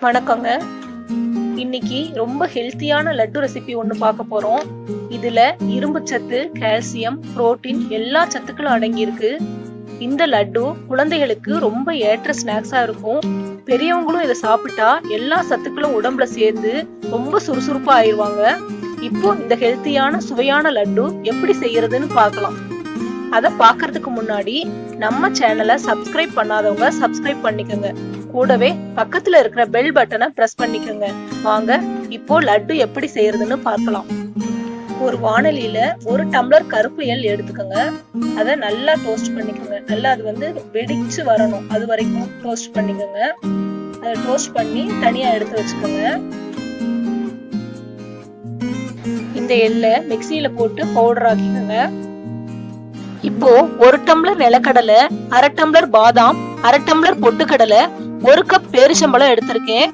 வணக்கங்க. இன்னைக்கு ரொம்ப ஹெல்த்தியான லட்டு ரெசிபி ஒன்று பார்க்க போறோம். இதுல இரும்பு சத்து, கால்சியம், புரோட்டீன் எல்லா சத்துக்களும் அடங்கி இருக்கு. இந்த லட்டு குழந்தைகளுக்கு ரொம்ப ஏற்ற ஸ்நாக்ஸா இருக்கும். பெரியவங்களும் இதை சாப்பிட்டா எல்லா சத்துக்களும் உடம்புல சேர்ந்து ரொம்ப சுறுசுறுப்பா ஆயிடுவாங்க. இப்போ இந்த ஹெல்த்தியான சுவையான லட்டு எப்படி செய்யறதுன்னு பார்க்கலாம். அதை பார்க்கறதுக்கு முன்னாடி நம்ம சேனலை சப்ஸ்கிரைப் பண்ணாதவங்க சப்ஸ்கிரைப் பண்ணிக்கோங்க. கூடவே பக்கத்துல இருக்கிற பெல் பட்டனை பிரஸ் பண்ணிக்கோங்க. வாங்க இப்போ லட்டு எப்படி செய்யறதுன்னு பார்க்கலாம். ஒரு வாணலியில 1 டம்ளர் கருப்பு எள் எடுத்துக்கோங்க. அதை நல்லா டோஸ்ட் பண்ணிக்கோங்க. நல்லா அது வெடிச்சு வரணும், அது வரைக்கும் டோஸ்ட் பண்ணிக்கோங்க. அதை டோஸ்ட் பண்ணி தனியா எடுத்து வச்சுக்கோங்க. இந்த எள்ளை மிக்சியில போட்டு பவுடர் ஆக்கிக்கோங்க. இப்போ 1 டம்ளர் நிலக்கடலை, 1/2 டம்ளர் பாதாம், 1/2 டம்ளர் பொட்டுக்கடலை, 1 கப் பேரிச்சம்பழம் எடுத்திருக்கேன்.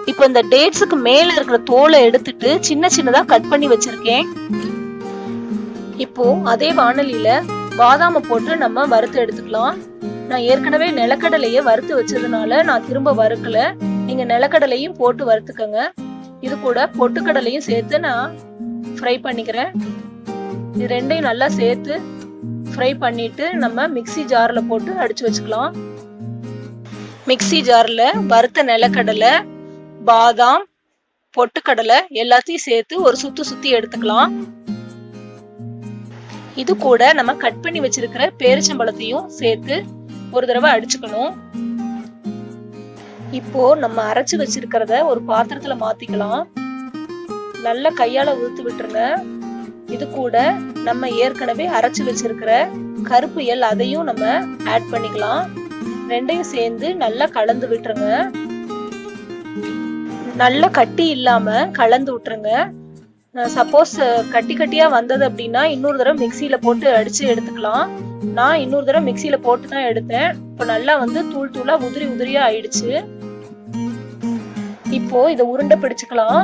இப்போ இந்த டேட்ஸுக்கு மேல இருக்கிற தோலை எடுத்துட்டு சின்ன சின்னதா கட் பண்ணி வச்சிருக்கேன். இப்போ அதே வாணலியில பாதாமை போட்டு நம்ம வறுத்து எடுத்துக்கலாம். நான் ஏற்கனவே நிலக்கடலைய வறுத்து வச்சதுனால நான் திரும்ப வறுக்கல. நீங்க நிலக்கடலையும் போட்டு வறுத்துக்கங்க. இது கூட பொட்டுக்கடலையும் சேர்த்து நான் ஃப்ரை பண்ணிக்கிறேன். இது ரெண்டையும் நல்லா சேர்த்து ஃப்ரை பண்ணிட்டு நம்ம மிக்ஸி ஜார்ல போட்டு அடிச்சு வச்சுக்கலாம். மிக்ஸி ஜார்ல வறுத்த நிலக்கடலை, பாதாம், பொட்டுக்கடலை எல்லாத்தையும் சேர்த்து ஒரு சுத்தி எடுத்துக்கலாம். இது கூட நம்ம கட் பண்ணி வச்சிருக்கிற பேரிச்சம்பழத்தையும் சேர்த்து ஒரு தடவை அடிச்சுக்கணும். இப்போ நம்ம அரைச்சு வச்சிருக்கிறத ஒரு பாத்திரத்துல மாத்திக்கலாம். நல்லா கையால ஊத்து விட்டுருங்க. இது கூட நம்ம ஏற்கனவே அரைச்சு வச்சிருக்கிற கருப்பு எள் அதையும் நம்ம ஆட் பண்ணிக்கலாம். ரெண்டையும் சேர்ந்து நல்லா கலந்து விட்டுருங்க. நல்லா கட்டி இல்லாம கலந்து விட்டுருங்க. சப்போஸ் கட்டி கட்டியா வந்தது அப்படின்னா இன்னொரு தடவை மிக்சியில போட்டு அடிச்சு எடுத்துக்கலாம். நான் இன்னொரு தடவை மிக்சியில போட்டு தான் எடுத்தேன். இப்போ நல்லா தூள் தூளா உதிரியா ஆயிடுச்சு. இப்போ இதை உருண்டை பிடிச்சுக்கலாம்.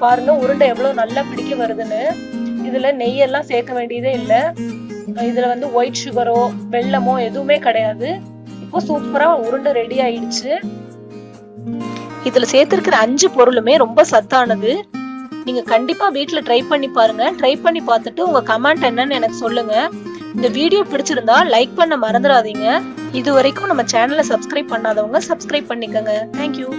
பாருங்க உருண்டை எவ்வளவு நல்லா பிடிக்க வருதுன்னு. இதுல நெய்யெல்லாம் சேர்க்க வேண்டியதே இல்லை. இதுல ஒயிட் சுகரோ வெல்லமோ எதுவுமே கிடையாது. இப்போ சூப்பரா உருண்டை ரெடி ஆயிடுச்சு. இதுல சேர்த்திருக்கிற 5 பொருளுமே ரொம்ப சத்தானது. நீங்க கண்டிப்பா வீட்டுல ட்ரை பண்ணி பாருங்க. ட்ரை பண்ணி பார்த்துட்டு உங்க கமெண்ட் என்னன்னு எனக்கு சொல்லுங்க. இந்த வீடியோ பிடிச்சிருந்தா லைக் பண்ண மறந்துடாதீங்க. இது வரைக்கும் நம்ம சேனலை சப்ஸ்கிரைப் பண்ணாதவங்க சப்ஸ்கிரைப் பண்ணிக்கோங்க. தேங்க்யூ.